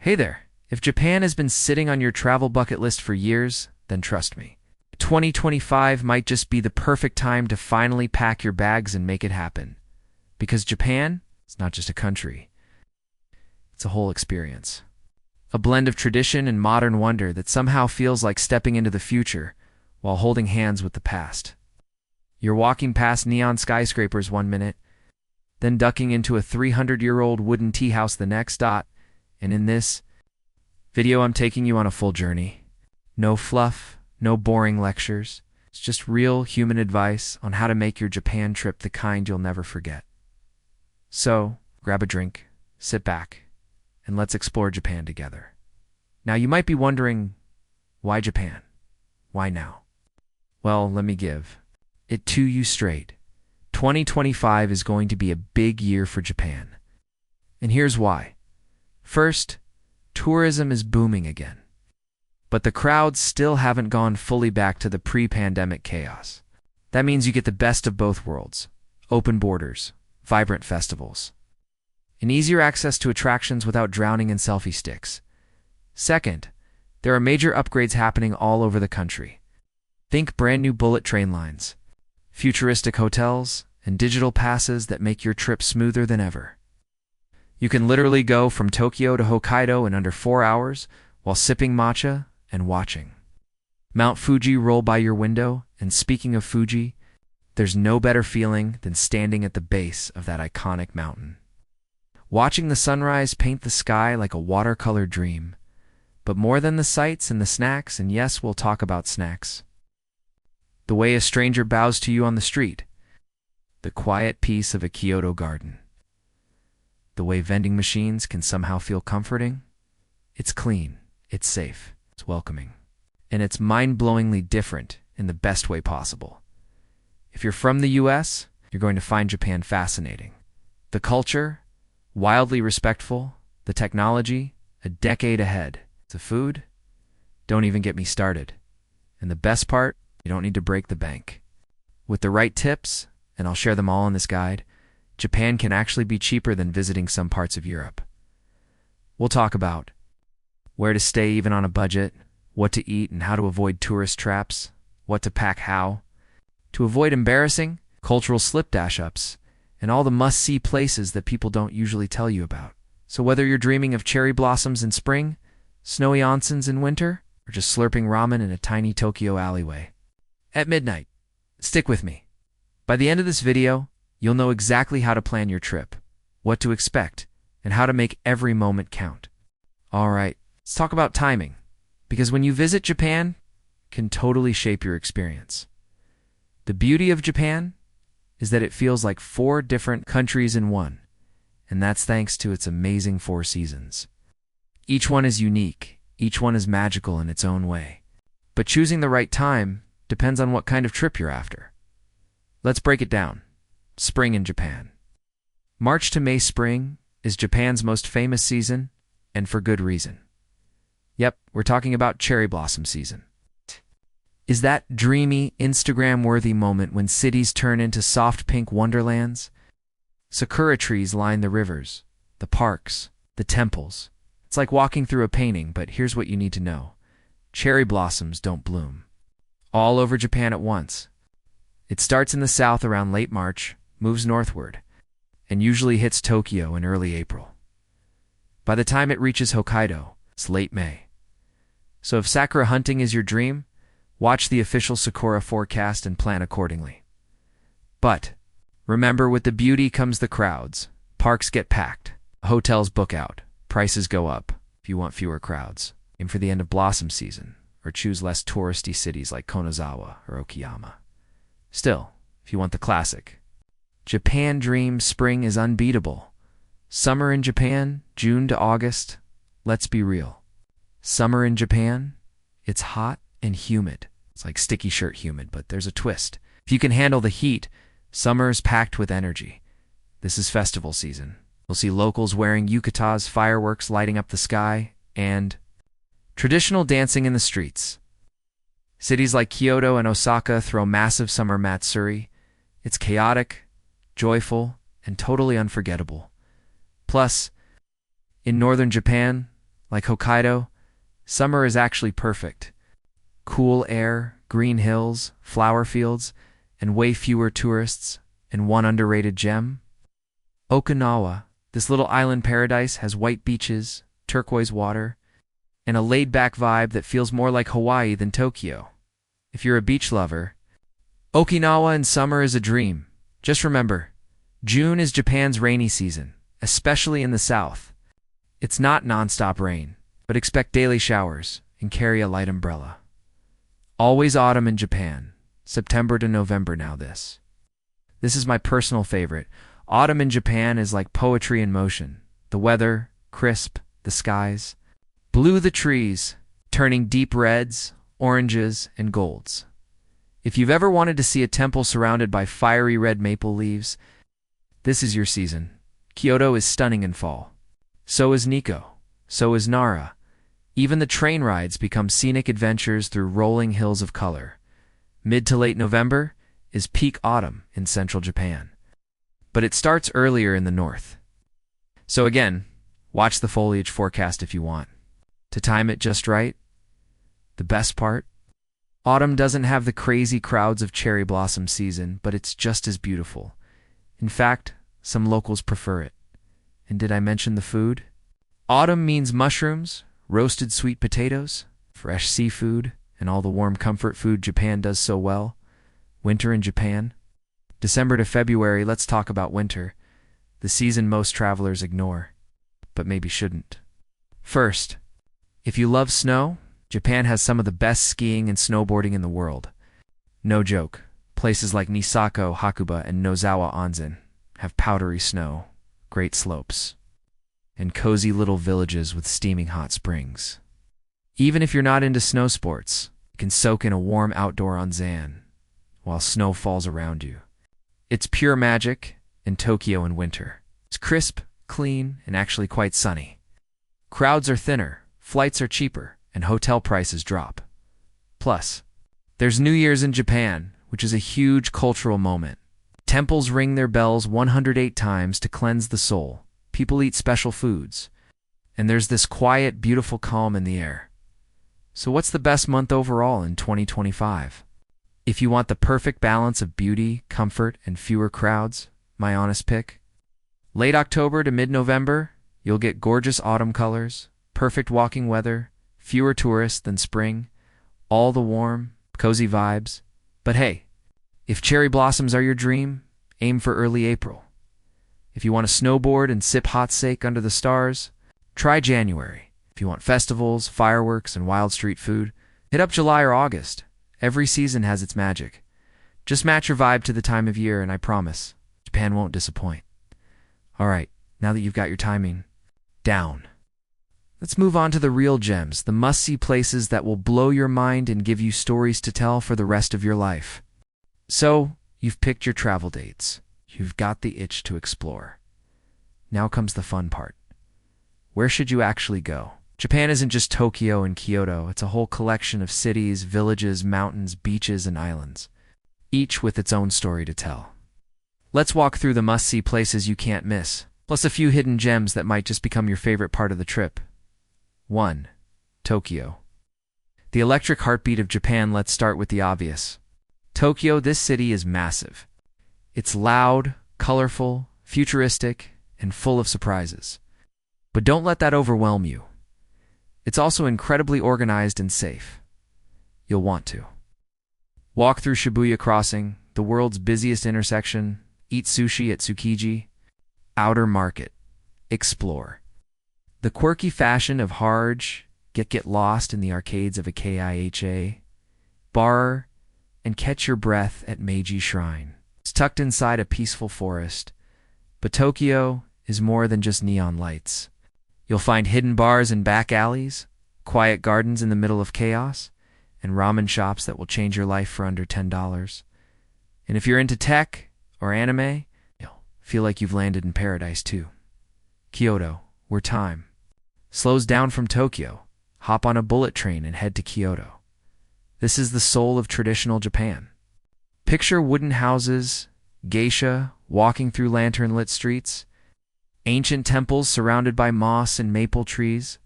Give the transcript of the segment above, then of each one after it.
Hey there. If Japan has been sitting on your travel bucket list for years, then trust me. 2025 might just be the perfect time to finally pack your bags and make it happen. Because Japan is not just a country, it's a whole experience. A blend of tradition and modern wonder that somehow feels like stepping into the future while holding hands with the past. You're walking past neon skyscrapers one minute, then ducking into a 300-year-old wooden tea house the next. And in this video, I'm taking you on a full journey. No fluff, no boring lectures. It's just real human advice on how to make your Japan trip the kind you'll never forget. So, grab a drink, sit back, and let's explore Japan together. Now, you might be wondering, why Japan? Why now? Well, let me give it to you straight. 2025 is going to be a big year for Japan. And here's why. First, tourism is booming again. But the crowds still haven't gone fully back to the pre-pandemic chaos. That means you get the best of both worlds: open borders, vibrant festivals, and easier access to attractions without drowning in selfie sticks. Second, there are major upgrades happening all over the country. Think brand new bullet train lines, futuristic hotels, and digital passes that make your trip smoother than ever. You can literally go from Tokyo to Hokkaido in under 4 hours while sipping matcha and watching Mount Fuji roll by your window. And speaking of Fuji, there's no better feeling than standing at the base of that iconic mountain, watching the sunrise paint the sky like a watercolor dream. But more than the sights and the snacks, and yes, we'll talk about snacks. The way a stranger bows to you on the street, the quiet peace of a Kyoto garden, the way vending machines can somehow feel comforting. It's clean, it's safe, it's welcoming, and it's mind-blowingly different in the best way possible. If you're from the US, you're going to find Japan fascinating. The culture, wildly respectful. The technology, a decade ahead. The food, don't even get me started. And the best part, you don't need to break the bank. With the right tips, and I'll share them all in this guide, Japan can actually be cheaper than visiting some parts of Europe. We'll talk about where to stay even on a budget, what to eat and how to avoid tourist traps, what to pack how, to avoid embarrassing cultural slip-dash-ups, and all the must-see places that people don't usually tell you about. So whether you're dreaming of cherry blossoms in spring, snowy onsens in winter, or just slurping ramen in a tiny Tokyo alleyway at midnight, stick with me. By the end of this video, you'll know exactly how to plan your trip, what to expect, and how to make every moment count. All right, let's talk about timing, because when you visit Japan, it can totally shape your experience. The beauty of Japan is that it feels like 4 different countries in one, and that's thanks to its amazing 4 seasons. Each one is unique, each one is magical in its own way. But choosing the right time depends on what kind of trip you're after. Let's break it down. Spring in Japan. March to May spring is Japan's most famous season, and for good reason. Yep, we're talking about cherry blossom season. Is that dreamy, Instagram-worthy moment when cities turn into soft pink wonderlands? Sakura trees line the rivers, the parks, the temples. It's like walking through a painting, but here's what you need to know. Cherry blossoms don't bloom all over Japan at once. It starts in the south around late March, moves northward, and usually hits Tokyo in early April. By the time it reaches Hokkaido, it's late May. So if sakura hunting is your dream, watch the official Sakura forecast and plan accordingly. But remember, with the beauty comes the crowds. Parks get packed, hotels book out, prices go up if you want fewer crowds. Aim for the end of blossom season, or choose less touristy cities like Kanazawa or Okayama. Still, if you want the classic, Japan dream spring is unbeatable. Summer in Japan, June to August. Let's be real. Summer in Japan, it's hot and humid. It's like sticky shirt humid, but there's a twist. If you can handle the heat, summer's packed with energy. This is festival season. You'll see locals wearing yukatas, fireworks lighting up the sky, and traditional dancing in the streets. Cities like Kyoto and Osaka throw massive summer matsuri. It's chaotic, joyful, and totally unforgettable. Plus, in northern Japan, Like Hokkaido, summer is actually perfect. Cool air, green hills, flower fields, and way fewer tourists. And one underrated gem? Okinawa. This little island paradise has white beaches, turquoise water, and a laid-back vibe that feels more like Hawaii than Tokyo. If you're a beach lover, Okinawa in summer is a dream. Just remember, June is Japan's rainy season, especially in the south. It's not non-stop rain, but expect daily showers and carry a light umbrella. Always autumn in Japan, September to November now this. This is my personal favorite. Autumn in Japan is like poetry in motion. The weather, crisp, the skies. Blue the trees, turning deep reds, oranges, and golds. If you've ever wanted to see a temple surrounded by fiery red maple leaves, this is your season. Kyoto is stunning in fall. So is Nikko. So is Nara. Even the train rides become scenic adventures through rolling hills of color. Mid to late November is peak autumn in central Japan. But it starts earlier in the north. So again, watch the foliage forecast if you want. To time it just right, the best part? Autumn doesn't have the crazy crowds of cherry blossom season, but it's just as beautiful. In fact, some locals prefer it. And did I mention the food? Autumn means mushrooms, roasted sweet potatoes, fresh seafood, and all the warm comfort food Japan does so well. Winter in Japan? December to February, let's talk about winter, the season most travelers ignore, but maybe shouldn't. First, if you love snow, Japan has some of the best skiing and snowboarding in the world. No joke, places like Nisako, Hakuba, and Nozawa Onsen have powdery snow, great slopes, and cozy little villages with steaming hot springs. Even if you're not into snow sports, you can soak in a warm outdoor onsen while snow falls around you. It's pure magic in Tokyo in winter. It's crisp, clean, and actually quite sunny. Crowds are thinner, flights are cheaper, and hotel prices drop. Plus, there's New Year's in Japan, which is a huge cultural moment. Temples ring their bells 108 times to cleanse the soul. People eat special foods. And there's this quiet, beautiful calm in the air. So what's the best month overall in 2025? If you want the perfect balance of beauty, comfort, and fewer crowds, my honest pick. Late October to mid-November, you'll get gorgeous autumn colors, perfect walking weather, fewer tourists than spring, all the warm, cozy vibes. But hey, if cherry blossoms are your dream, aim for early April. If you want to snowboard and sip hot sake under the stars, try January. If you want festivals, fireworks, and wild street food, hit up July or August. Every season has its magic. Just match your vibe to the time of year, and I promise, Japan won't disappoint. All right, now that you've got your timing down, let's move on to the real gems, the must-see places that will blow your mind and give you stories to tell for the rest of your life. So, you've picked your travel dates. You've got the itch to explore. Now comes the fun part. Where should you actually go? Japan isn't just Tokyo and Kyoto. It's a whole collection of cities, villages, mountains, beaches, and islands, each with its own story to tell. Let's walk through the must-see places you can't miss, plus a few hidden gems that might just become your favorite part of the trip. 1. Tokyo. The electric heartbeat of Japan. Let's start with the obvious. Tokyo, this city is massive. It's loud, colorful, futuristic, and full of surprises. But don't let that overwhelm you. It's also incredibly organized and safe. You'll want to walk through Shibuya Crossing, the world's busiest intersection, eat sushi at Tsukiji, outer market, explore. The quirky fashion of Harj, get lost in the arcades of a KIHA, bar, and catch your breath at Meiji Shrine. It's tucked inside a peaceful forest, but Tokyo is more than just neon lights. You'll find hidden bars and back alleys, quiet gardens in the middle of chaos, and ramen shops that will change your life for under $10. And if you're into tech or anime, you'll feel like you've landed in paradise too. Kyoto, where time slows down from Tokyo. Hop on a bullet train and head to Kyoto. This is the soul of traditional Japan. Picture wooden houses, geisha walking through lantern-lit streets, ancient temples surrounded by moss and maple trees,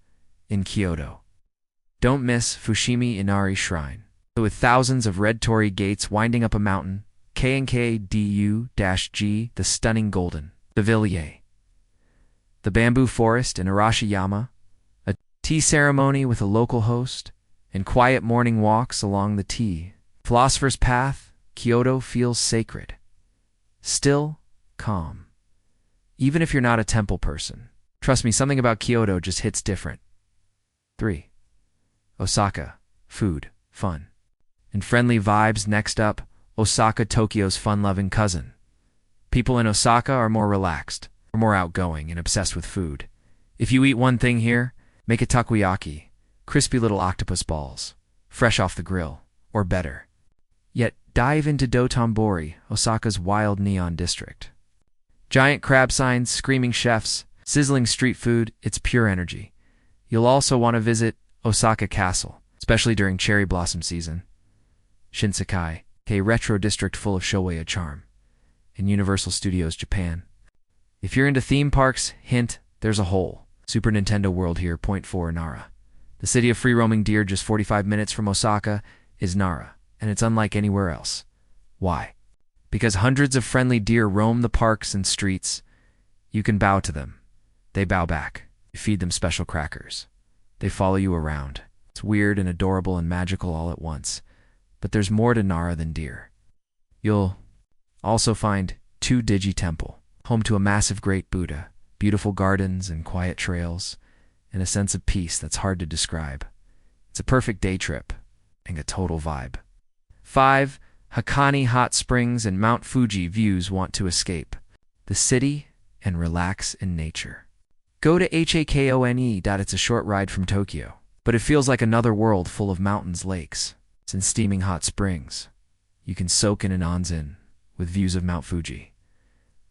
in Kyoto. Don't miss Fushimi Inari Shrine, with thousands of red torii gates winding up a mountain, K&K-DU-G, the stunning golden Pavilier, the bamboo forest in Arashiyama, a tea ceremony with a local host, and quiet morning walks along the tea. Philosopher's Path, Kyoto feels sacred. Still, calm. Even if you're not a temple person. Trust me, something about Kyoto just hits different. 3. Osaka, food, fun, and friendly vibes. Next up, Osaka, Tokyo's fun-loving cousin. People in Osaka are more relaxed, or more outgoing and obsessed with food. If you eat one thing here, make it takoyaki, crispy little octopus balls, fresh off the grill, or better. Yet dive into Dotonbori, Osaka's wild neon district. Giant crab signs, screaming chefs, sizzling street food, it's pure energy. You'll also want to visit Osaka Castle, especially during cherry blossom season. Shinsekai, a retro district full of Showa charm. And Universal Studios Japan. If you're into theme parks, hint, there's a whole Super Nintendo World here. Point 4, Nara. The city of free-roaming deer just 45 minutes from Osaka is Nara, and it's unlike anywhere else. Why? Because hundreds of friendly deer roam the parks and streets. You can bow to them. They bow back. You feed them special crackers. They follow you around. It's weird and adorable and magical all at once. But there's more to Nara than deer. You'll also find 2 Digi Temple, home to a massive great Buddha, beautiful gardens and quiet trails, and a sense of peace that's hard to describe. It's a perfect day trip and a total vibe. 5. Hakone Hot Springs and Mount Fuji views. Want to escape the city and relax in nature. Go to Hakone. It's a short ride from Tokyo, but it feels like another world full of mountains, lakes, and steaming hot springs. You can soak in an onsen with views of Mount Fuji.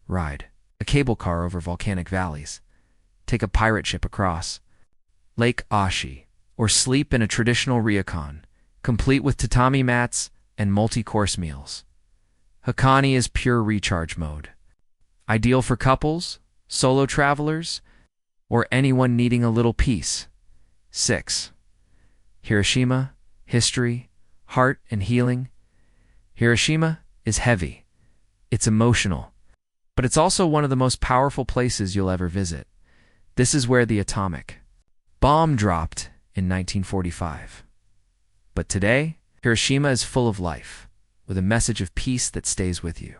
Ride a cable car over volcanic valleys. Take a pirate ship across Lake Ashi, or sleep in a traditional ryokan, complete with tatami mats and multi-course meals. Hakone is pure recharge mode. Ideal for couples, solo travelers, or anyone needing a little peace. 6. Hiroshima, history, heart, and healing. Hiroshima is heavy. It's emotional, but it's also one of the most powerful places you'll ever visit. This is where the atomic bomb dropped in 1945. But today, Hiroshima is full of life, with a message of peace that stays with you.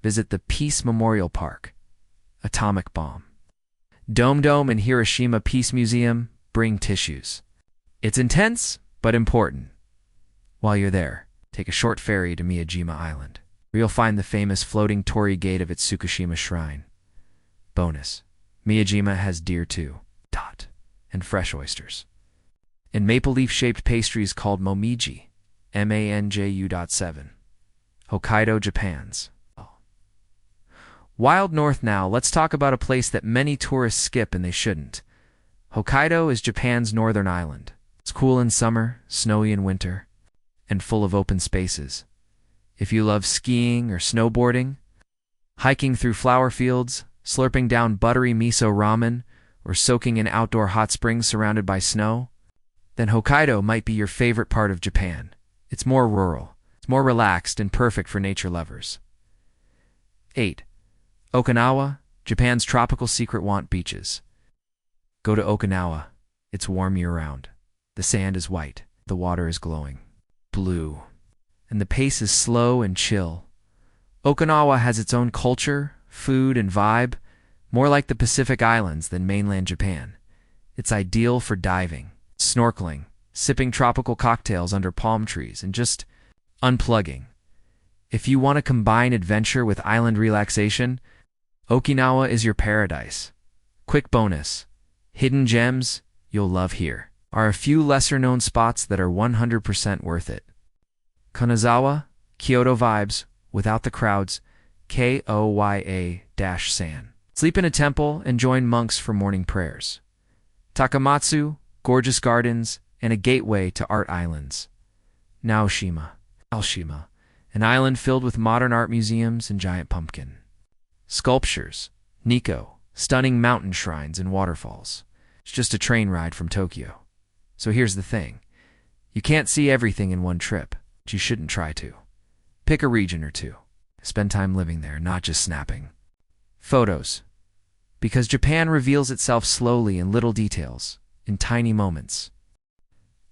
Visit the Peace Memorial Park, Atomic Bomb. Dome and Hiroshima Peace Museum. Bring tissues. It's intense, but important. While you're there, take a short ferry to Miyajima Island, where you'll find the famous floating torii gate of its Tsukushima Shrine. Bonus: Miyajima has deer too, and fresh oysters. And maple leaf-shaped pastries called momiji, MANJU.7. Hokkaido, Japan's. Wild North now, let's talk about a place that many tourists skip and they shouldn't. Hokkaido is Japan's northern island. It's cool in summer, snowy in winter, and full of open spaces. If you love skiing or snowboarding, hiking through flower fields, slurping down buttery miso ramen, or soaking in outdoor hot springs surrounded by snow, then Hokkaido might be your favorite part of Japan. It's more rural, it's more relaxed, and perfect for nature lovers. 8. Okinawa, Japan's tropical secret want beaches. Go to Okinawa. It's warm year-round. The sand is white, the water is glowing blue, and the pace is slow and chill. Okinawa has its own culture, food, and vibe, more like the Pacific Islands than mainland Japan. It's ideal for diving, snorkeling, sipping tropical cocktails under palm trees, and just unplugging. If you want to combine adventure with island relaxation, Okinawa is your paradise. Quick bonus: hidden gems you'll love here are a few lesser-known spots that are 100% worth it. Kanazawa, Kyoto vibes, without the crowds, Koya-san. Sleep in a temple and join monks for morning prayers. Takamatsu, gorgeous gardens, and a gateway to art islands. Naoshima, an island filled with modern art museums and giant pumpkin. Sculptures, Nikko, stunning mountain shrines and waterfalls. It's just a train ride from Tokyo. So here's the thing. You can't see everything in one trip, but you shouldn't try to. Pick a region or two. Spend time living there, not just snapping photos. Because Japan reveals itself slowly in little details, in tiny moments.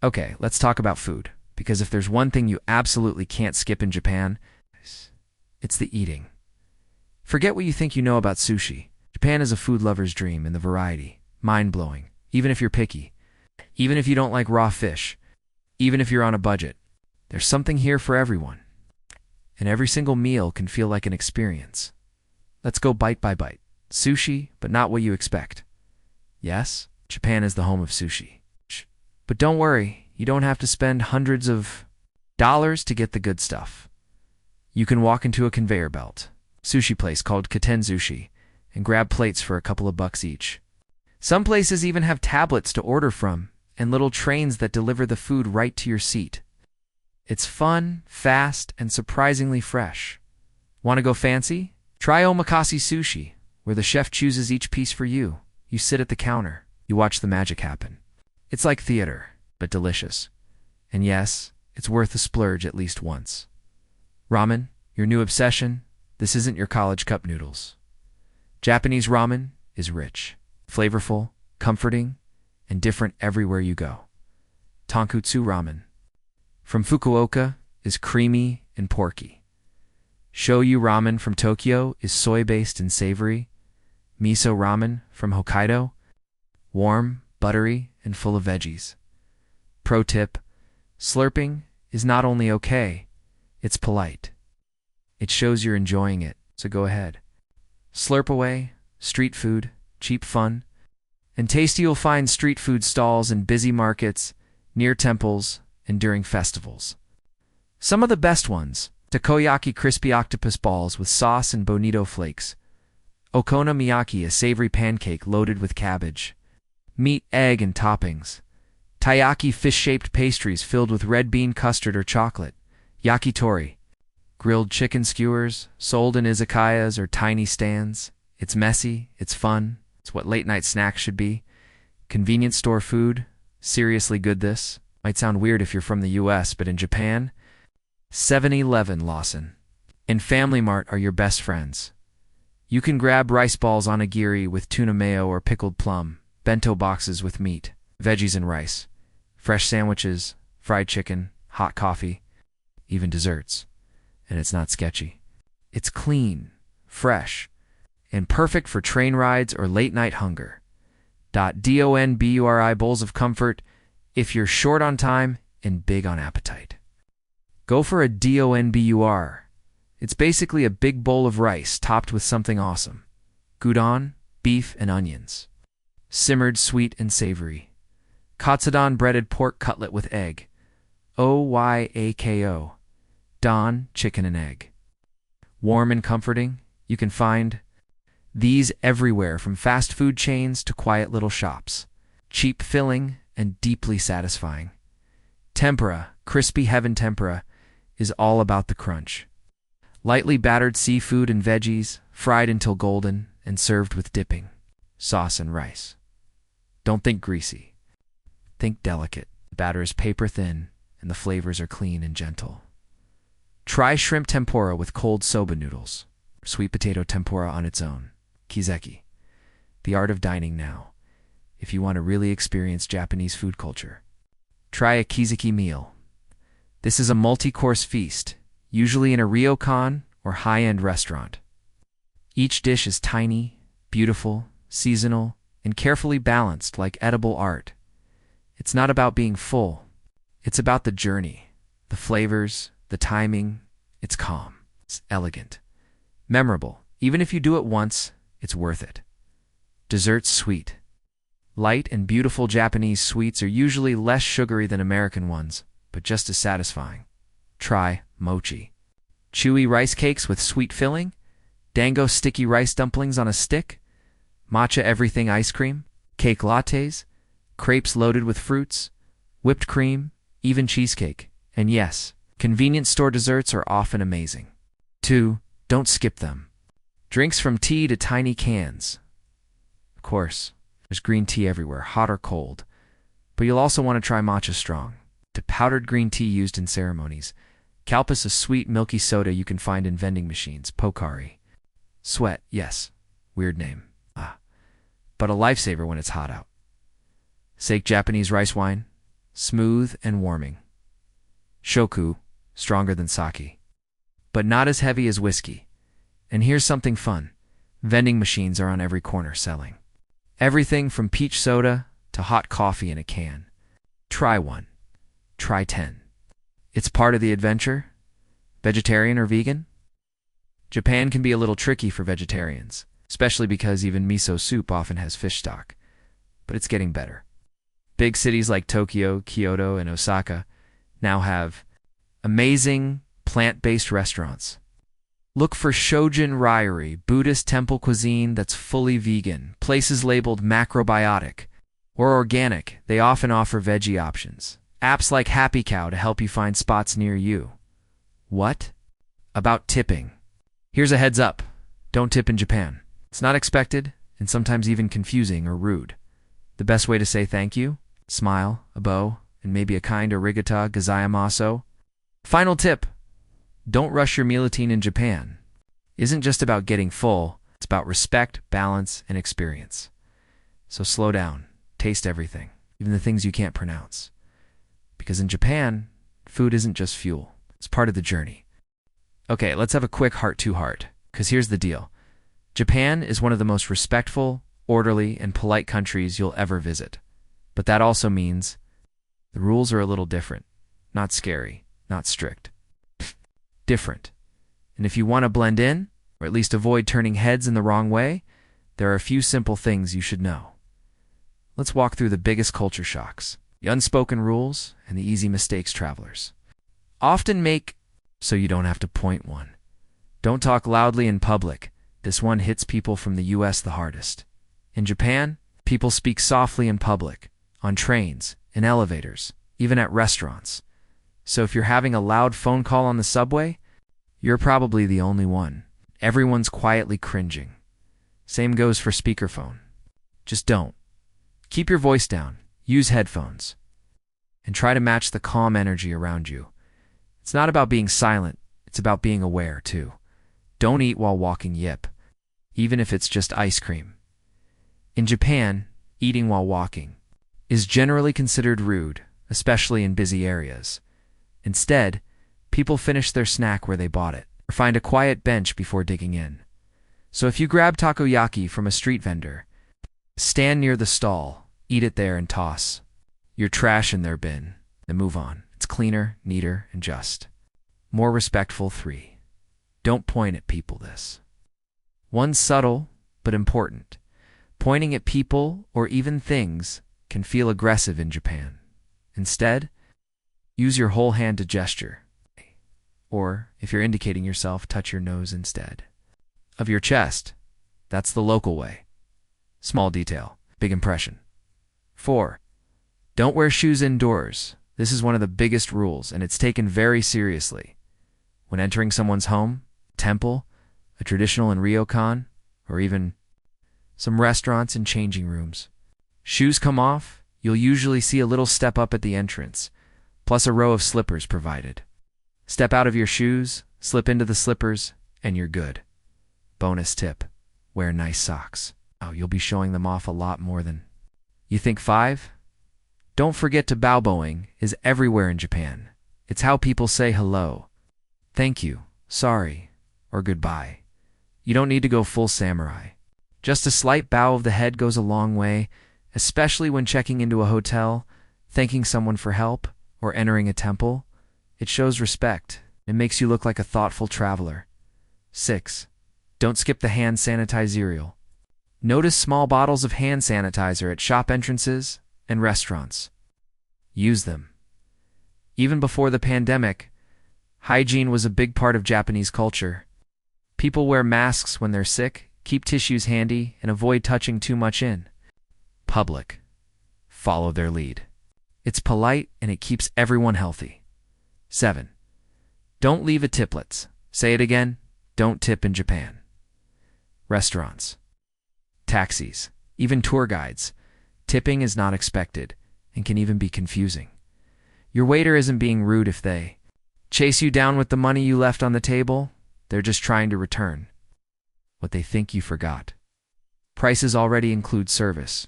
Okay, let's talk about food. Because if there's one thing you absolutely can't skip in Japan, it's the eating. Forget what you think you know about sushi. Japan is a food lover's dream in the variety. Mind-blowing. Even if you're picky. Even if you don't like raw fish. Even if you're on a budget. There's something here for everyone. And every single meal can feel like an experience. Let's go bite by bite. Sushi, but not what you expect. Yes, Japan is the home of sushi. But don't worry, you don't have to spend hundreds of dollars to get the good stuff. You can walk into a conveyor belt, sushi place called Katen Sushi, and grab plates for a couple of bucks each. Some places even have tablets to order from, and little trains that deliver the food right to your seat. It's fun, fast, and surprisingly fresh. Want to go fancy? Try omakase sushi, where the chef chooses each piece for you. You sit at the counter. You watch the magic happen. It's like theater, but delicious. And yes, it's worth a splurge at least once. Ramen, your new obsession? This isn't your college cup noodles. Japanese ramen is rich, flavorful, comforting, and different everywhere you go. Tonkotsu ramen from Fukuoka is creamy and porky. Shoyu ramen from Tokyo is soy-based and savory. Miso ramen from Hokkaido, warm, buttery, and full of veggies. Pro tip, slurping is not only okay, it's polite. It shows you're enjoying it, so go ahead. Slurp away, street food, cheap fun, and tasty. You'll find street food stalls in busy markets, near temples, and during festivals. Some of the best ones: takoyaki crispy octopus balls with sauce and bonito flakes, okonomiyaki a savory pancake loaded with cabbage, meat, egg, and toppings, taiyaki fish-shaped pastries filled with red bean custard or chocolate, yakitori, grilled chicken skewers sold in izakayas or tiny stands. It's messy, it's fun, it's what late-night snacks should be. Convenience store food, seriously good. This might sound weird if you're from the US, but in Japan, 7-Eleven, Lawson, and Family Mart are your best friends. You can grab rice balls onigiri with tuna mayo or pickled plum, bento boxes with meat, veggies and rice, fresh sandwiches, fried chicken, hot coffee, even desserts. And it's not sketchy. It's clean, fresh, and perfect for train rides or late-night hunger. Donburi bowls of comfort if you're short on time and big on appetite. Go for a donbur. It's basically a big bowl of rice topped with something awesome. Gyudon, beef, and onions. Simmered sweet and savory. Katsudon breaded pork cutlet with egg. Oyako. Don, chicken and egg. Warm and comforting, you can find these everywhere, from fast food chains to quiet little shops. Cheap, filling, and deeply satisfying. Tempura, crispy heaven tempura, is all about the crunch. Lightly battered seafood and veggies, fried until golden, and served with dipping sauce and rice. Don't think greasy. Think delicate. The batter is paper thin, and the flavors are clean and gentle. Try shrimp tempura with cold soba noodles. Sweet potato tempura on its own. Kizeki. The art of dining now, if you want to really experience Japanese food culture. Try a kizeki meal. This is a multi-course feast, usually in a ryokan or high-end restaurant. Each dish is tiny, beautiful, seasonal, and carefully balanced like edible art. It's not about being full. It's about the journey, the flavors, the timing. It's calm. It's elegant. Memorable. Even if you do it once, it's worth it. Desserts sweet. Light and beautiful Japanese sweets are usually less sugary than American ones, but just as satisfying. Try mochi. Chewy rice cakes with sweet filling, dango sticky rice dumplings on a stick, matcha everything ice cream, cake lattes, crepes loaded with fruits, whipped cream, even cheesecake. And yes, convenience store desserts are often amazing. 2. Don't skip them. Drinks from tea to tiny cans. Of course, There's green tea everywhere, hot or cold. But you'll also want to try matcha strong, the powdered green tea used in ceremonies. Kalpas, a sweet, milky soda you can find in vending machines. Pocari. Sweat, yes. Weird name. But a lifesaver when it's hot out. Sake Japanese rice wine. Smooth and warming. Shoku, stronger than sake. But not as heavy as whiskey. And here's something fun. Vending machines are on every corner selling everything from peach soda to hot coffee in a can. Try one. Try 10. It's part of the adventure. Vegetarian or vegan? Japan can be a little tricky for vegetarians, especially because even miso soup often has fish stock. But it's getting better. Big cities like Tokyo, Kyoto, and Osaka now have amazing plant-based restaurants. Look for Shojin Ryuri, Buddhist temple cuisine that's fully vegan. Places labeled macrobiotic or organic, they often offer veggie options. Apps like Happy Cow to help you find spots near you. What? About tipping. Here's a heads up. Don't tip in Japan. It's not expected, and sometimes even confusing or rude. The best way to say thank you? Smile, a bow, and maybe a kind arigato gozaimasu. Final tip. Don't rush your mealtime in Japan. It isn't just about getting full, it's about respect, balance, and experience. So slow down, taste everything, even the things you can't pronounce. Because in Japan, food isn't just fuel, it's part of the journey. Okay, let's have a quick heart-to-heart, because here's the deal. Japan is one of the most respectful, orderly, and polite countries you'll ever visit. But that also means the rules are a little different. Not scary, not strict. Different. And if you want to blend in, or at least avoid turning heads in the wrong way, there are a few simple things you should know. Let's walk through the biggest culture shocks, the unspoken rules, and the easy mistakes travelers often make so you don't have to point one. Don't talk loudly in public. This one hits people from the US the hardest. In Japan, people speak softly in public, on trains, in elevators, even at restaurants. So if you're having a loud phone call on the subway, you're probably the only one. Everyone's quietly cringing. Same goes for speakerphone. Just don't. Keep your voice down. Use headphones. And try to match the calm energy around you. It's not about being silent. It's about being aware, too. Don't eat while walking yip, even if it's just ice cream. In Japan, eating while walking is generally considered rude, especially in busy areas. Instead, people finish their snack where they bought it, or find a quiet bench before digging in. So if you grab takoyaki from a street vendor, stand near the stall, eat it there and toss your trash in their bin, then move on. It's cleaner, neater, and just. More respectful. 3. Don't point at people this. One subtle, but important. Pointing at people or even things can feel aggressive in Japan. Instead, use your whole hand to gesture. Or, if you're indicating yourself, touch your nose instead of your chest. That's the local way. Small detail, big impression. 4. Don't wear shoes indoors. This is one of the biggest rules, and it's taken very seriously. When entering someone's home, temple, a traditional in ryokan, or even some restaurants and changing rooms. Shoes come off, you'll usually see a little step up at the entrance, plus a row of slippers provided. Step out of your shoes, slip into the slippers, and you're good. Bonus tip, wear nice socks. Oh, you'll be showing them off a lot more than you think. 5. Don't forget to bowing is everywhere in Japan. It's how people say hello, thank you, sorry, or goodbye. You don't need to go full samurai. Just a slight bow of the head goes a long way, especially when checking into a hotel, thanking someone for help, or entering a temple. It shows respect. It makes you look like a thoughtful traveler. 6. Don't skip the hand sanitizer. Notice small bottles of hand sanitizer at shop entrances and restaurants. Use them. Even before the pandemic, hygiene was a big part of Japanese culture. People wear masks when they're sick, keep tissues handy, and avoid touching too much in public. Follow their lead. It's polite and it keeps everyone healthy. 7. Don't leave a tiplets. Say it again, don't tip in Japan. Restaurants, taxis, even tour guides. Tipping is not expected and can even be confusing. Your waiter isn't being rude if they chase you down with the money you left on the table. They're just trying to return what they think you forgot. Prices already include service.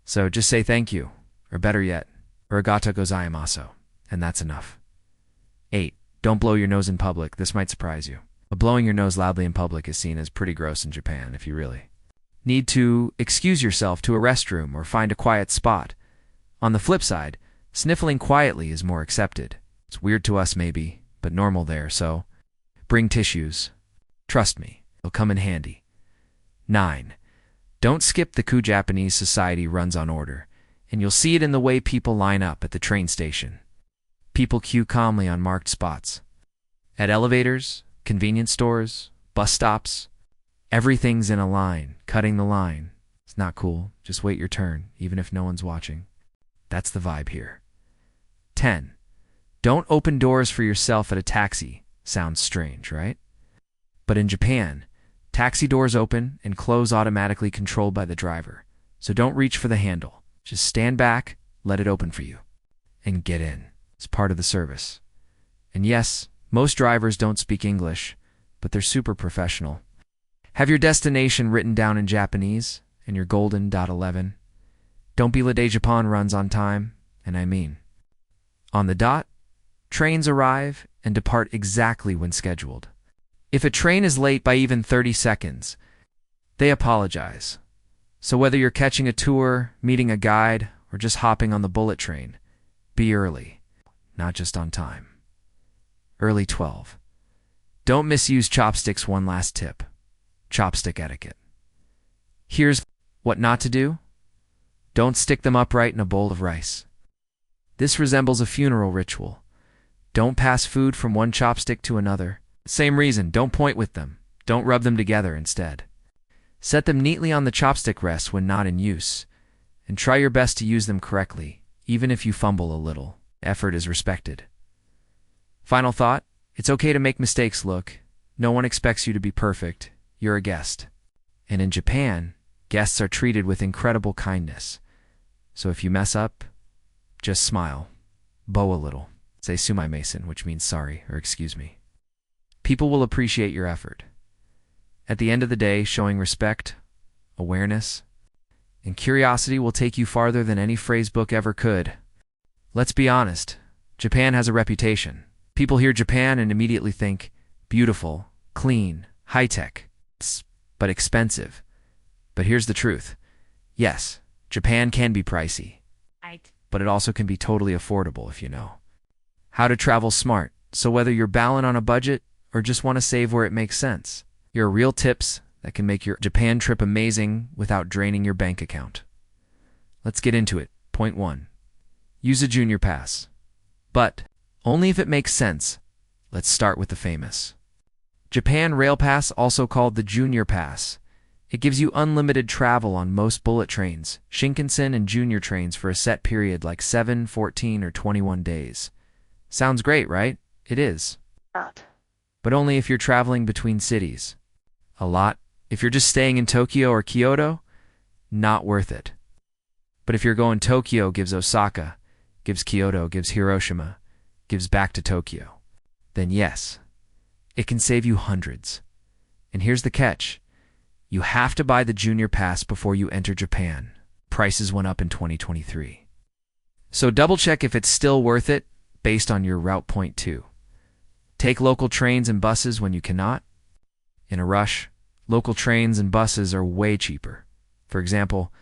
So just say thank you, or better yet, arigato gozaimasu, and that's enough. 8. Don't blow your nose in public. This might surprise you. But blowing your nose loudly in public is seen as pretty gross in Japan if you really need to excuse yourself to a restroom or find a quiet spot. On the flip side, sniffling quietly is more accepted. It's weird to us maybe, but normal there, so bring tissues. Trust me, they'll come in handy. 9. Don't skip the queue. Japanese society runs on order, and you'll see it in the way people line up at the train station. People queue calmly on marked spots. At elevators, convenience stores, bus stops, everything's in a line, cutting the line. It's not cool. Just wait your turn, even if no one's watching. That's the vibe here. 10. Don't open doors for yourself at a taxi. Sounds strange, right? But in Japan, taxi doors open and close automatically, controlled by the driver. So don't reach for the handle. Just stand back, let it open for you, and get in. It's part of the service. And yes, most drivers don't speak English, but they're super professional. Have your destination written down in Japanese and your golden .11. Don't be late. Japan runs on time, and I mean on the dot. Trains arrive and depart exactly when scheduled. If a train is late by even 30 seconds, they apologize. So whether you're catching a tour, meeting a guide, or just hopping on the bullet train, be early, not just on time. Early. 12. Don't misuse chopsticks. One last tip. Chopstick etiquette. Here's what not to do. Don't stick them upright in a bowl of rice. This resembles a funeral ritual. Don't pass food from one chopstick to another. Same reason, don't point with them. Don't rub them together instead. Set them neatly on the chopstick rest when not in use, and try your best to use them correctly, even if you fumble a little. Effort is respected. Final thought, it's okay to make mistakes. Look, no one expects you to be perfect. You're a guest. And in Japan, guests are treated with incredible kindness. So if you mess up, just smile, bow a little, say sumimasen, which means sorry or excuse me. People will appreciate your effort. At the end of the day, showing respect, awareness, and curiosity will take you farther than any phrase book ever could. Let's be honest, Japan has a reputation. People hear Japan and immediately think beautiful, clean, high-tech, but expensive. But here's the truth. Yes, Japan can be pricey, but it also can be totally affordable if you know how to travel smart. So whether you're balanced on a budget or just want to save where it makes sense, here are real tips that can make your Japan trip amazing without draining your bank account. Let's get into it. Point 1. Use a junior pass. But only if it makes sense. Let's start with the famous Japan Rail Pass, also called the Junior Pass. It gives you unlimited travel on most bullet trains, Shinkansen, and junior trains for a set period like 7, 14, or 21 days. Sounds great, right? It is. But only if you're traveling between cities. A lot. If you're just staying in Tokyo or Kyoto, not worth it. But if you're going Tokyo gives Osaka, gives Kyoto, gives Hiroshima, gives back to Tokyo, then yes, it can save you hundreds. And here's the catch. You have to buy the Junior Pass before you enter Japan. Prices went up in 2023. So double check if it's still worth it based on your route. Point 2. Take local trains and buses when you cannot. In a rush, local trains and buses are way cheaper. For example,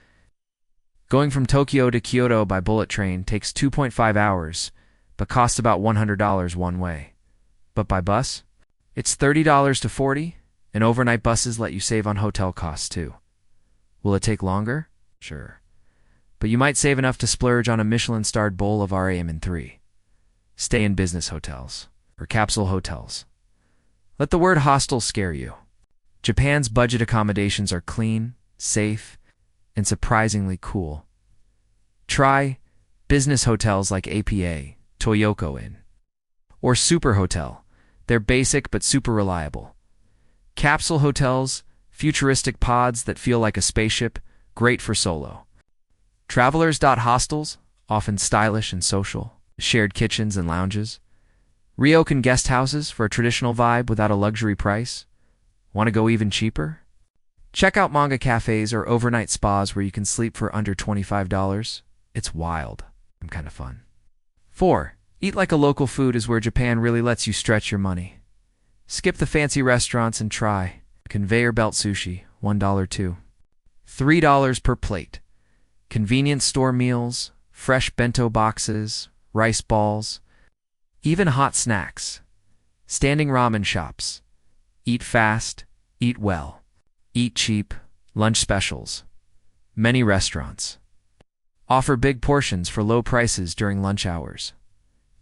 going from Tokyo to Kyoto by bullet train takes 2.5 hours, but costs about $100 one way. But by bus, it's $30 to $40, and overnight buses let you save on hotel costs too. Will it take longer? Sure. But you might save enough to splurge on a Michelin-starred bowl of ramen in 3. Stay in business hotels or capsule hotels. Let the word hostel scare you. Japan's budget accommodations are clean, safe, and surprisingly cool. Try business hotels like APA, Toyoko Inn, or Super Hotel. They're basic but super reliable. Capsule hotels, futuristic pods that feel like a spaceship, great for solo. Travelers.hostels, often stylish and social, shared kitchens and lounges. Ryokan guest houses for a traditional vibe without a luxury price. Want to go even cheaper? Check out manga cafes or overnight spas where you can sleep for under $25. It's wild and kind of fun. 4. Eat like a local food is where Japan really lets you stretch your money. Skip the fancy restaurants and try conveyor belt sushi, $1 too. $3 per plate. Convenience store meals, fresh bento boxes, rice balls, even hot snacks. Standing ramen shops. Eat fast, eat well. Eat cheap, lunch specials. Many restaurants offer big portions for low prices during lunch hours.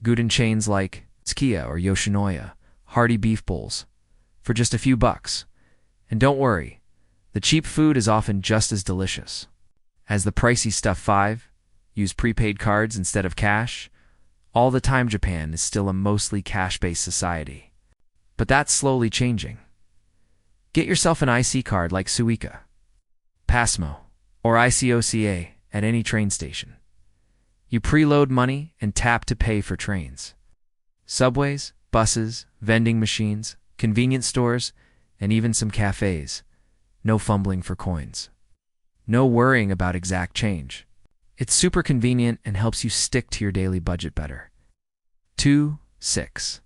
Guden chains like Tsukiya or Yoshinoya, hearty beef bowls, for just a few bucks. And don't worry, the cheap food is often just as delicious. As the pricey stuff. 5. Use prepaid cards instead of cash. All the time Japan is still a mostly cash-based society. But that's slowly changing. Get yourself an IC card like Suica, Passmo, or ICOCA at any train station. You preload money and tap to pay for trains, subways, buses, vending machines, convenience stores, and even some cafes. No fumbling for coins. No worrying about exact change. It's super convenient and helps you stick to your daily budget better. 2. 6.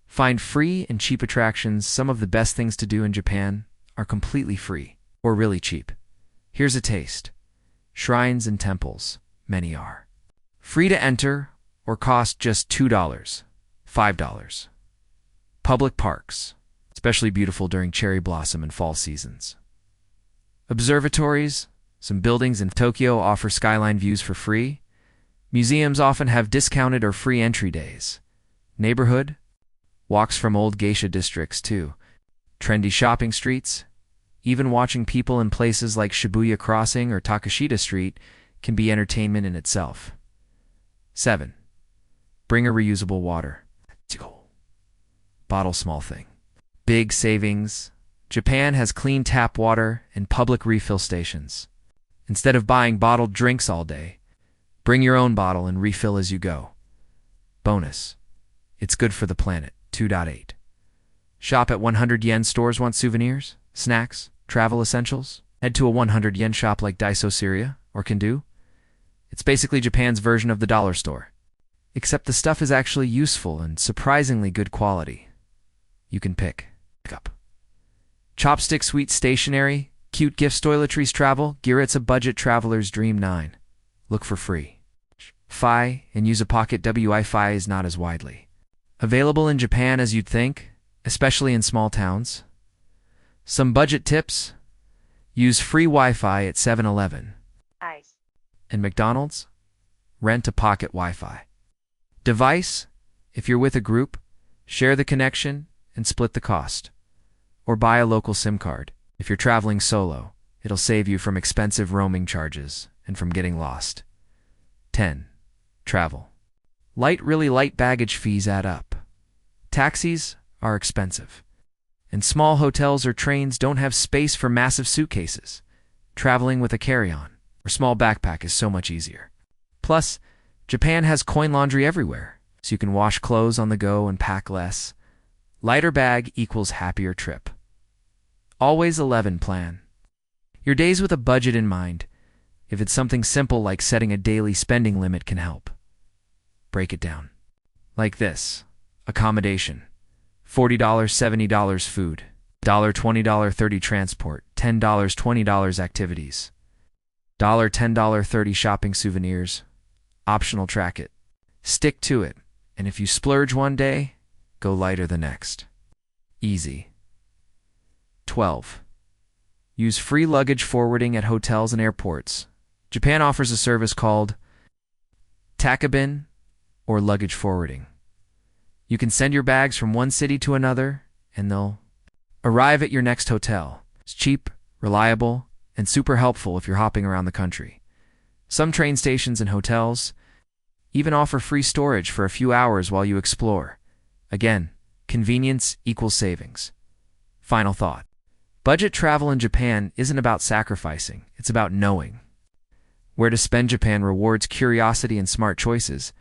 Find free and cheap attractions. Some of the best things to do in Japan are completely free or really cheap. Here's a taste. Shrines and temples, many are free to enter or cost just $2, $5. Public parks, especially beautiful during cherry blossom and fall seasons. Observatories, some buildings in Tokyo offer skyline views for free. Museums often have discounted or free entry days. Neighborhood, walks from old geisha districts too. Trendy shopping streets, even watching people in places like Shibuya Crossing or Takashita Street can be entertainment in itself. 7. Bring a reusable water. Bottle small thing. Big savings. Japan has clean tap water and public refill stations. Instead of buying bottled drinks all day, bring your own bottle and refill as you go. Bonus. It's good for the planet. 2.8. Shop at 100 yen stores. Want souvenirs, snacks, travel essentials? Head to a 100 yen shop like Daiso Syria or Kindu. It's basically Japan's version of the dollar store. Except the stuff is actually useful and surprisingly good quality. You can pick up chopstick sweet stationery, cute gifts, toiletries, travel gear. It's a budget traveler's dream. 9. Look for free Fi and use a pocket. Wi-Fi is not as widely available in Japan as you'd think, especially in small towns. Some budget tips: use free Wi-Fi at 7-Eleven and McDonald's. Rent a pocket Wi-Fi device. If you're with a group, share the connection and split the cost. Or buy a local SIM card. If you're traveling solo, it'll save you from expensive roaming charges and from getting lost. 10. Travel. Really light baggage fees add up. Taxis are expensive. And small hotels or trains don't have space for massive suitcases. Traveling with a carry-on or small backpack is so much easier. Plus, Japan has coin laundry everywhere, so you can wash clothes on the go and pack less. Lighter bag equals happier trip. Always 11 plan. Your days with a budget in mind. If it's something simple like setting a daily spending limit can help. Break it down. Like this. Accommodation. $40, $70 food. $20, $30 transport. $10, $20 activities. $10, $30 shopping souvenirs. Optional track it. Stick to it. And if you splurge one day, go lighter the next. Easy. 12. Use free luggage forwarding at hotels and airports. Japan offers a service called takabin, or luggage forwarding. You can send your bags from one city to another, and they'll arrive at your next hotel. It's cheap, reliable, and super helpful if you're hopping around the country. Some train stations and hotels even offer free storage for a few hours while you explore. Again, convenience equals savings. Final thought. Budget travel in Japan isn't about sacrificing, it's about knowing. Where to spend Japan rewards curiosity and smart choices.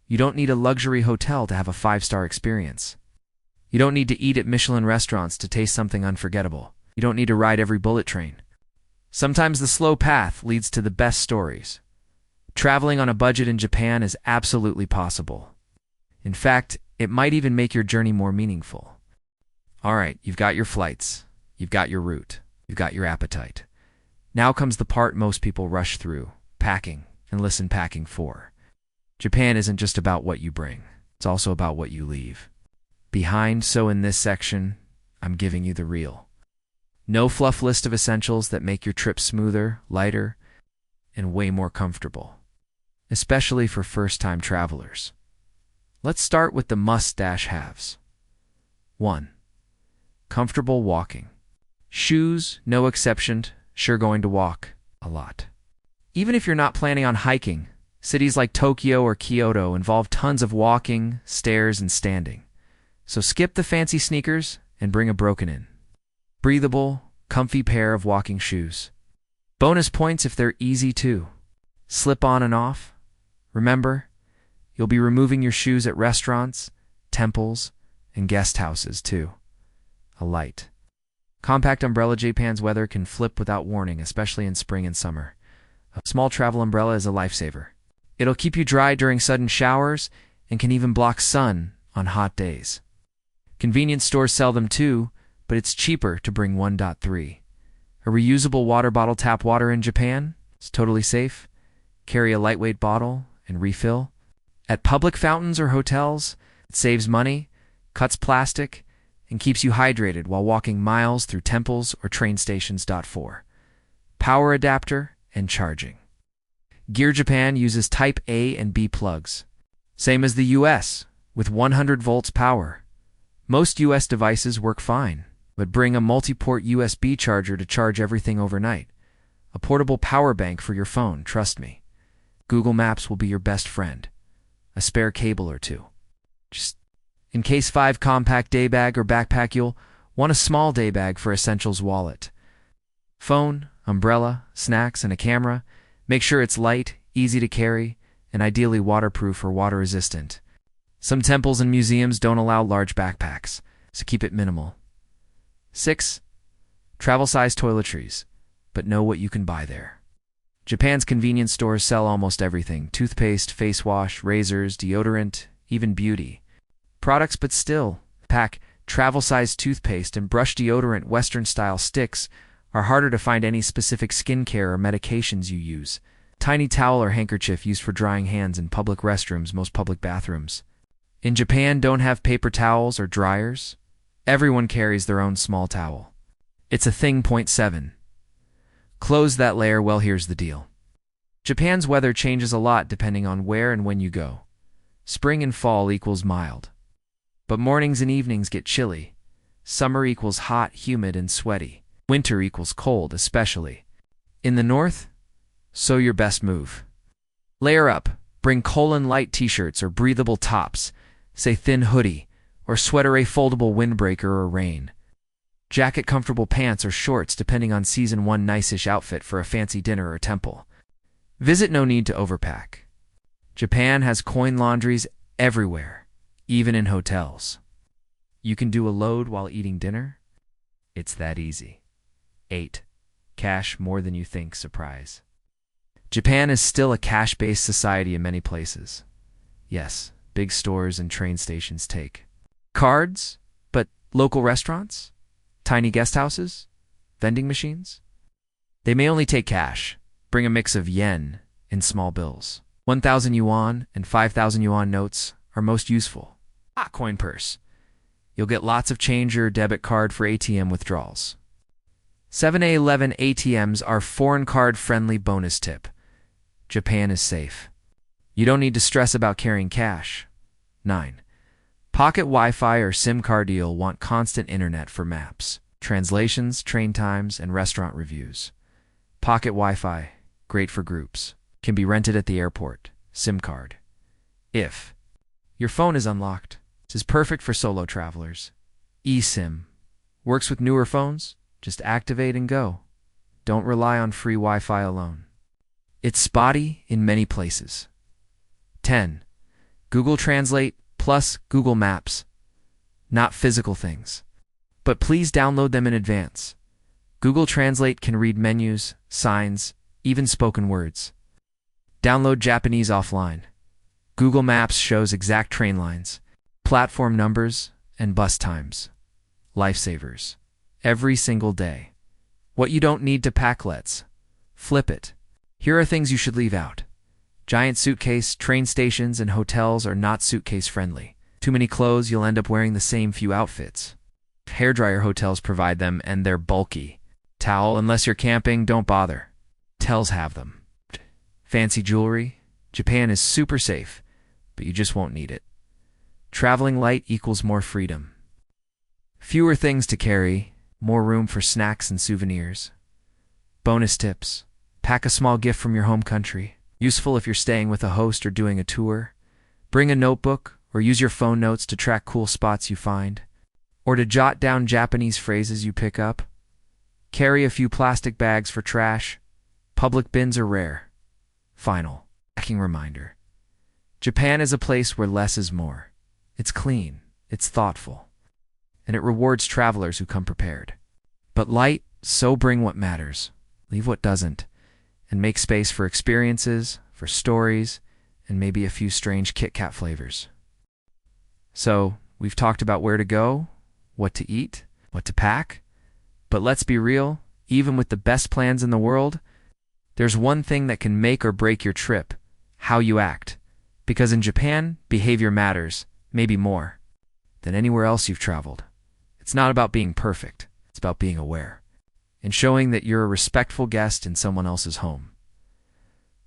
You don't need a luxury hotel to have a 5-star experience. You don't need to eat at Michelin restaurants to taste something unforgettable. You don't need to ride every bullet train. Sometimes the slow path leads to the best stories. Traveling on a budget in Japan is absolutely possible. In fact, it might even make your journey more meaningful. All right, you've got your flights, you've got your route, you've got your appetite. Now comes the part most people rush through, packing, and listen, packing for. Japan isn't just about what you bring, it's also about what you leave behind, so in this section, I'm giving you the real. No fluff list of essentials that make your trip smoother, lighter, and way more comfortable, especially for first-time travelers. Let's start with the must-haves. 1. Comfortable walking. Shoes, no exception, sure going to walk a lot. Even if you're not planning on hiking, cities like Tokyo or Kyoto involve tons of walking, stairs, and standing. So skip the fancy sneakers and bring a broken-in, breathable, comfy pair of walking shoes. Bonus points if they're easy too. Slip on and off. Remember, you'll be removing your shoes at restaurants, temples, and guest houses too. A light, compact umbrella. Japan's weather can flip without warning, especially in spring and summer. A small travel umbrella is a lifesaver. It'll keep you dry during sudden showers and can even block sun on hot days. Convenience stores sell them too, but it's cheaper to bring 1.3. A reusable water bottle. Tap water in Japan is totally safe. Carry a lightweight bottle and refill. At public fountains or hotels, it saves money, cuts plastic, and keeps you hydrated while walking miles through temples or train stations. 4. Power adapter and charging. Gear. Japan uses Type A and B plugs, same as the US, with 100 volts power. Most US devices work fine, but bring a multi-port USB charger to charge everything overnight. A portable power bank for your phone, trust me. Google Maps will be your best friend. A spare cable or two. Just in case. 5. Compact day bag or backpack. You'll want a small day bag for essentials. Wallet, phone, umbrella, snacks, and a camera. Make sure it's light, easy to carry, and ideally waterproof or water-resistant. Some temples and museums don't allow large backpacks, so keep it minimal. 6. Travel-sized toiletries, but know what you can buy there. Japan's convenience stores sell almost everything: toothpaste, face wash, razors, deodorant, even beauty products, but still, pack travel-sized toothpaste and brush deodorant. Western-style sticks are harder to find. Any specific skincare or medications you use. Tiny towel or handkerchief used for drying hands in public restrooms. Most public bathrooms in Japan don't have paper towels or dryers. Everyone carries their own small towel. It's a thing. 7. Close that layer. Well, here's the deal. Japan's weather changes a lot depending on where and when you go. Spring and fall equals mild, but mornings and evenings get chilly. Summer equals hot, humid, and sweaty. Winter equals cold, especially in the north. So your best move: layer up. Bring light t-shirts or breathable tops, say thin hoodie or sweater, a foldable windbreaker or rain jacket, comfortable pants or shorts depending on season. 1 nice-ish outfit for a fancy dinner or temple visit. No need to overpack. Japan has coin laundries everywhere, even in hotels. You can do a load while eating dinner. It's that easy. 8. Cash more than you think. Surprise. Japan is still a cash-based society in many places. Yes, big stores and train stations take cards, but local restaurants, tiny guest houses, vending machines, they may only take cash. Bring a mix of yen in small bills. 1,000 yuan and 5,000 yuan notes are most useful. Coin purse. You'll get lots of change or debit card for ATM withdrawals. 7-Eleven ATMs are foreign card-friendly. Bonus tip: Japan is safe. You don't need to stress about carrying cash. 9. Pocket Wi-Fi or SIM card. You'll want constant internet for maps, translations, train times, and restaurant reviews. Pocket Wi-Fi, great for groups, can be rented at the airport. SIM card, if your phone is unlocked, this is perfect for solo travelers. eSIM works with newer phones. Just activate and go. Don't rely on free Wi-Fi alone. It's spotty in many places. 10. Google Translate plus Google Maps. Not physical things. But please download them in advance. Google Translate can read menus, signs, even spoken words. Download Japanese offline. Google Maps shows exact train lines, platform numbers, and bus times. Lifesavers. Every single day. What you don't need to pack, let's flip it. Here are things you should leave out. Giant suitcase, train stations, and hotels are not suitcase friendly. Too many clothes, you'll end up wearing the same few outfits. Hairdryer hotels provide them, and they're bulky. Towel, unless you're camping, don't bother. Hotels have them. Fancy jewelry. Japan is super safe, but you just won't need it. Traveling light equals more freedom. Fewer things to carry, more room for snacks and souvenirs. Bonus tips. Pack a small gift from your home country. Useful if you're staying with a host or doing a tour. Bring a notebook or use your phone notes to track cool spots you find, or to jot down Japanese phrases you pick up. Carry a few plastic bags for trash. Public bins are rare. Final packing reminder. Japan is a place where less is more. It's clean, it's thoughtful, and it rewards travelers who come prepared. But light, so bring what matters. Leave what doesn't, and make space for experiences, for stories, and maybe a few strange Kit Kat flavors. So, we've talked about where to go, what to eat, what to pack, but let's be real, even with the best plans in the world, there's one thing that can make or break your trip: how you act. Because in Japan, behavior matters, maybe more than anywhere else you've traveled. It's not about being perfect, it's about being aware, and showing that you're a respectful guest in someone else's home.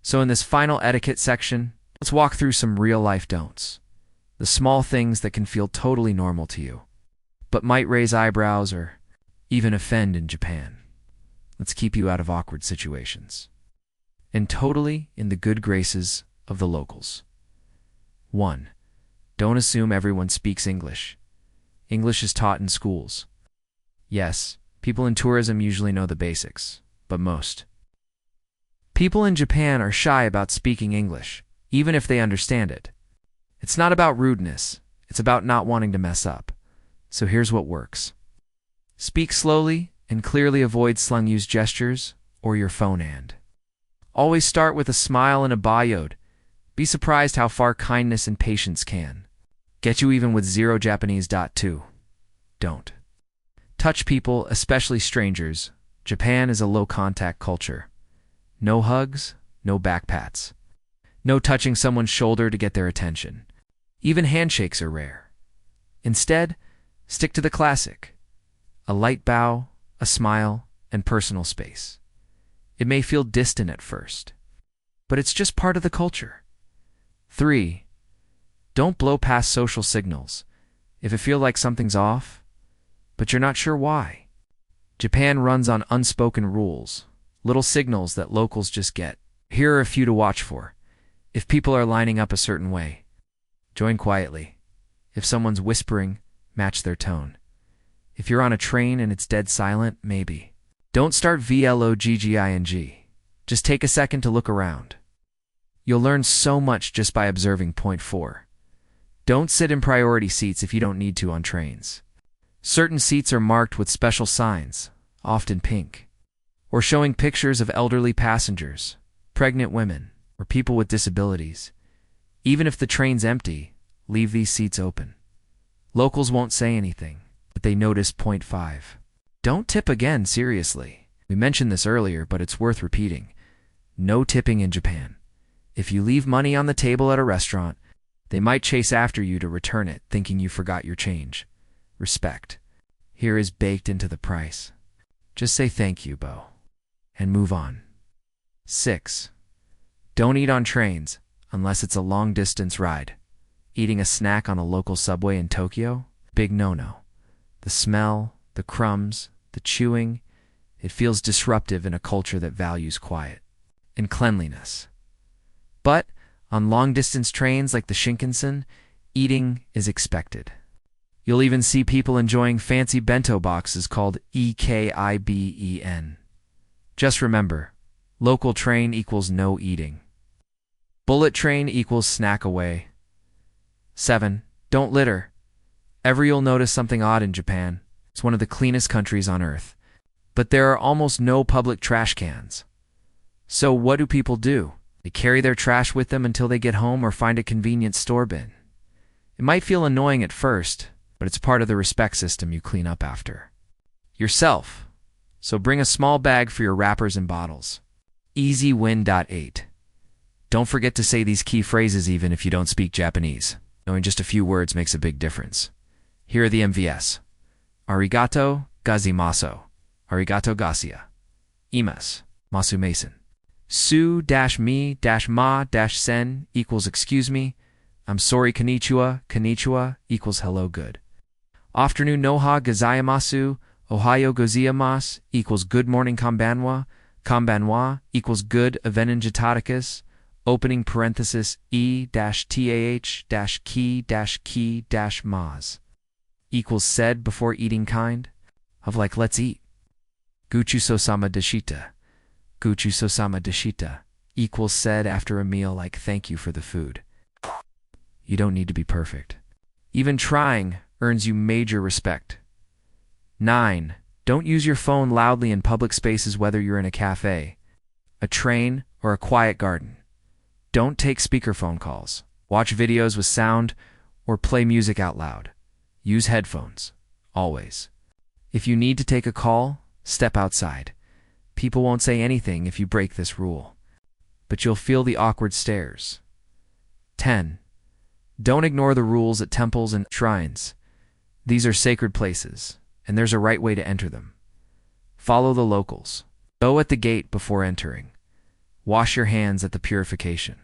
So in this final etiquette section, let's walk through some real-life don'ts. The small things that can feel totally normal to you, but might raise eyebrows or even offend in Japan. Let's keep you out of awkward situations, and totally in the good graces of the locals. 1. Don't assume everyone speaks English. English is taught in schools. Yes, people in tourism usually know the basics, but most people in Japan are shy about speaking English, even if they understand it. It's not about rudeness, it's about not wanting to mess up. So here's what works. Speak slowly and clearly, avoid slang-used gestures or your phone hand. Always start with a smile and a bayode. Be surprised how far kindness and patience can get you, even with zero Japanese. 2. Don't touch people, especially strangers. Japan is a low-contact culture. No hugs, no back pats. No touching someone's shoulder to get their attention. Even handshakes are rare. Instead, stick to the classic: a light bow, a smile, and personal space. It may feel distant at first, but it's just part of the culture. 3. Don't blow past social signals. If it feels like something's off, but you're not sure why. Japan runs on unspoken rules, little signals that locals just get. Here are a few to watch for. If people are lining up a certain way, join quietly. If someone's whispering, match their tone. If you're on a train and it's dead silent, maybe. Don't start vlogging. Just take a second to look around. You'll learn so much just by observing. Point 4. Don't sit in priority seats if you don't need to on trains. Certain seats are marked with special signs, often pink, or showing pictures of elderly passengers, pregnant women, or people with disabilities. Even if the train's empty, leave these seats open. Locals won't say anything, but they notice. Point 5. Don't tip again, seriously. We mentioned this earlier, but it's worth repeating. No tipping in Japan. If you leave money on the table at a restaurant, they might chase after you to return it, thinking you forgot your change. Respect here is baked into the price. Just say thank you, Bo, and move on. 6. Don't eat on trains, unless it's a long-distance ride. Eating a snack on a local subway in Tokyo? Big no-no. The smell, the crumbs, the chewing, it feels disruptive in a culture that values quiet and cleanliness. But on long-distance trains like the Shinkansen, eating is expected. You'll even see people enjoying fancy bento boxes called ekiben. Just remember, Local train equals no eating. Bullet train equals snack away. 7. Don't litter. Ever you'll notice something odd in Japan. It's one of the cleanest countries on earth. But there are almost no public trash cans. So what do people do? They carry their trash with them until they get home or find a convenient store bin. It might feel annoying at first, but it's part of the respect system you clean up after yourself. So bring a small bag for your wrappers and bottles. Easy win. 8. Don't forget to say these key phrases even if you don't speak Japanese. Knowing just a few words makes a big difference. Here are the MVS. Arigato gozaimasu. Arigato gasia. Imas. Masu mason. Su-me-ma-sen equals excuse me. I'm sorry. Konnichiwa. Konnichiwa equals hello good. Afternoon noha gozaimasu. Ohayo gozaimasu equals good morning. Konbanwa. Konbanwa equals good. Avenin jitatikus. Opening parenthesis e-tah-ki-mas equals said before eating, kind of like let's eat. Guchu so-sama deshita. Guchu so-sama deshita equals said after a meal, like thank you for the food. You don't need to be perfect. Even trying earns you major respect. 9. Don't use your phone loudly in public spaces, whether you're in a cafe, a train, or a quiet garden. Don't take speakerphone calls. Watch videos with sound or play music out loud. Use headphones, always. If you need to take a call, step outside. People won't say anything if you break this rule, but you'll feel the awkward stares. 10. Don't ignore the rules at temples and shrines. These are sacred places, and there's a right way to enter them. Follow the locals. Go at the gate before entering. Wash your hands at the purification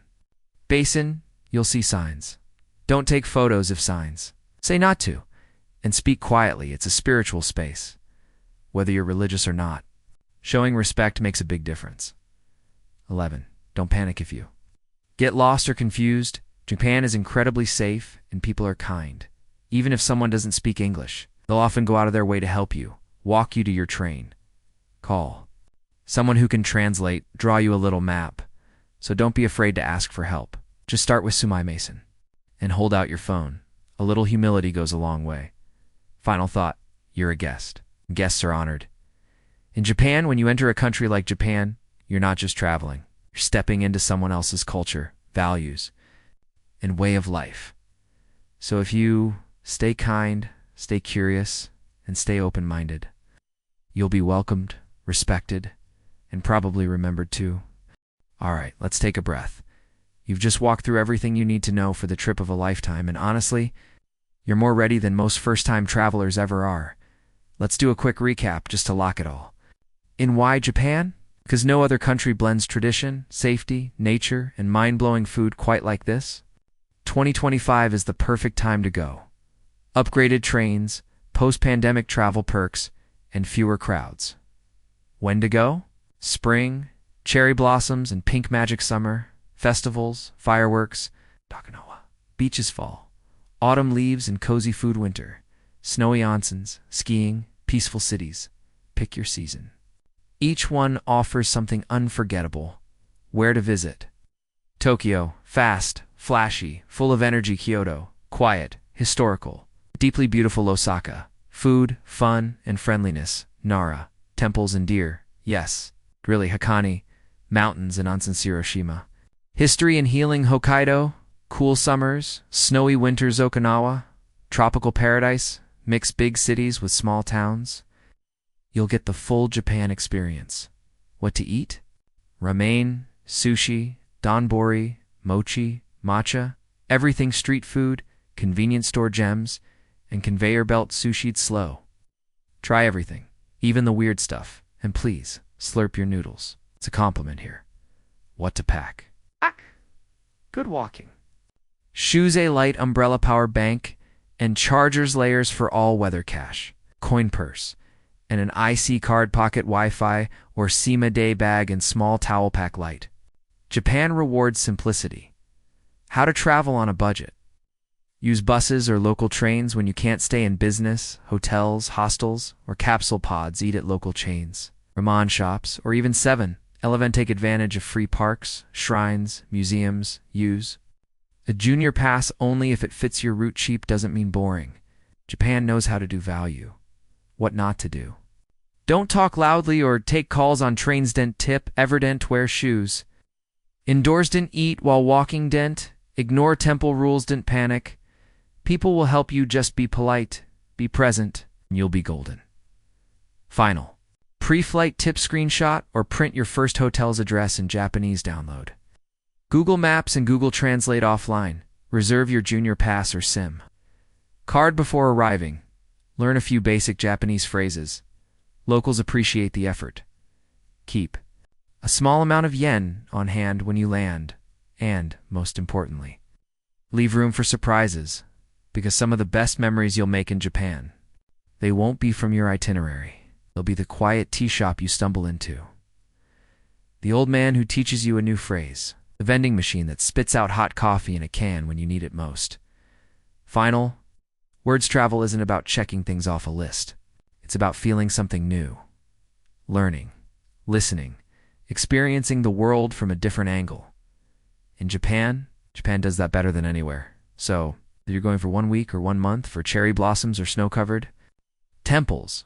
basin. You'll see signs. Don't take photos of signs. Say not to, and speak quietly. It's a spiritual space, whether you're religious or not. Showing respect makes a big difference. 11. Don't panic if you get lost or confused. Japan is incredibly safe and people are kind. Even if someone doesn't speak English, they'll often go out of their way to help you, walk you to your train. Call someone who can translate, draw you a little map. So don't be afraid to ask for help. Just start with Sumai Mason and hold out your phone. A little humility goes a long way. Final thought, you're a guest. Guests are honored. In Japan, when you enter a country like Japan, you're not just traveling. You're stepping into someone else's culture, values, and way of life. So if you stay kind, stay curious, and stay open-minded, you'll be welcomed, respected, and probably remembered too. All right, let's take a breath. You've just walked through everything you need to know for the trip of a lifetime, and honestly, you're more ready than most first-time travelers ever are. Let's do a quick recap just to lock it all. In why Japan? Because no other country blends tradition, safety, nature, and mind-blowing food quite like this. 2025 is the perfect time to go. Upgraded trains, post-pandemic travel perks, and fewer crowds. When to go? Spring, cherry blossoms and pink magic summer, festivals, fireworks, Takanoa, beaches fall, autumn leaves and cozy food winter, snowy onsens, skiing, peaceful cities. Pick your season. Each one offers something unforgettable. Where to visit? Tokyo, fast, flashy, full of energy. Kyoto, quiet, historical, deeply beautiful. Osaka, food, fun, and friendliness. Nara, temples and deer. Yes, really. Hakone, mountains and onsen. Hiroshima, history and healing. Hokkaido, cool summers, snowy winters. Okinawa, tropical paradise, mix big cities with small towns. You'll get the full Japan experience. What to eat? Ramen, sushi, donbori, mochi, matcha, everything street food, convenience store gems, and conveyor belt sushi'd slow. Try everything, even the weird stuff, and please, slurp your noodles. It's a compliment here. What to pack? Good walking. Shoes, a light umbrella, power bank, and chargers, layers for all weather. Cash, coin purse, and an IC card, pocket Wi-Fi, or SEMA day bag and small towel pack. Light. Japan rewards simplicity. How to travel on a budget. Use buses or local trains when you can't stay in business, hotels, hostels, or capsule pods. Eat at local chains, ramen shops, or even 7 11. Take advantage of free parks, shrines, museums. Use a junior pass only if it fits your route. Cheap doesn't mean boring. Japan knows how to do value. What not to do. Don't talk loudly or take calls on trains. Didn't tip. Ever didn't wear shoes. Indoors. Didn't eat while walking. Didn't ignore temple rules. Didn't panic. People will help you. Just be polite. Be present. And you'll be golden. Final. Pre-flight tip screenshot or print your first hotel's address in Japanese. Download Google Maps and Google Translate offline. Reserve your junior pass or SIM card before arriving. Learn a few basic Japanese phrases. Locals appreciate the effort. Keep a small amount of yen on hand when you land. And, most importantly, leave room for surprises, because some of the best memories you'll make in Japan, they won't be from your itinerary. They'll be the quiet tea shop you stumble into, the old man who teaches you a new phrase, the vending machine that spits out hot coffee in a can when you need it most. Final. Words travel isn't about checking things off a list. It's about feeling something new, learning, listening, experiencing the world from a different angle. In Japan does that better than anywhere. So, if you're going for 1 week or 1 month for cherry blossoms or snow-covered temples,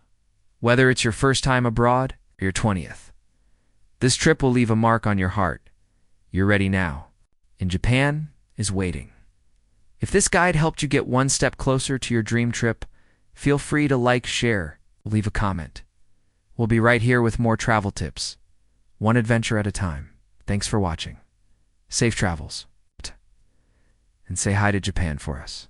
whether it's your first time abroad or your 20th, this trip will leave a mark on your heart. You're ready now. And Japan is waiting. If this guide helped you get one step closer to your dream trip, feel free to like, share, leave a comment. We'll be right here with more travel tips, one adventure at a time. Thanks for watching. Safe travels. And say hi to Japan for us.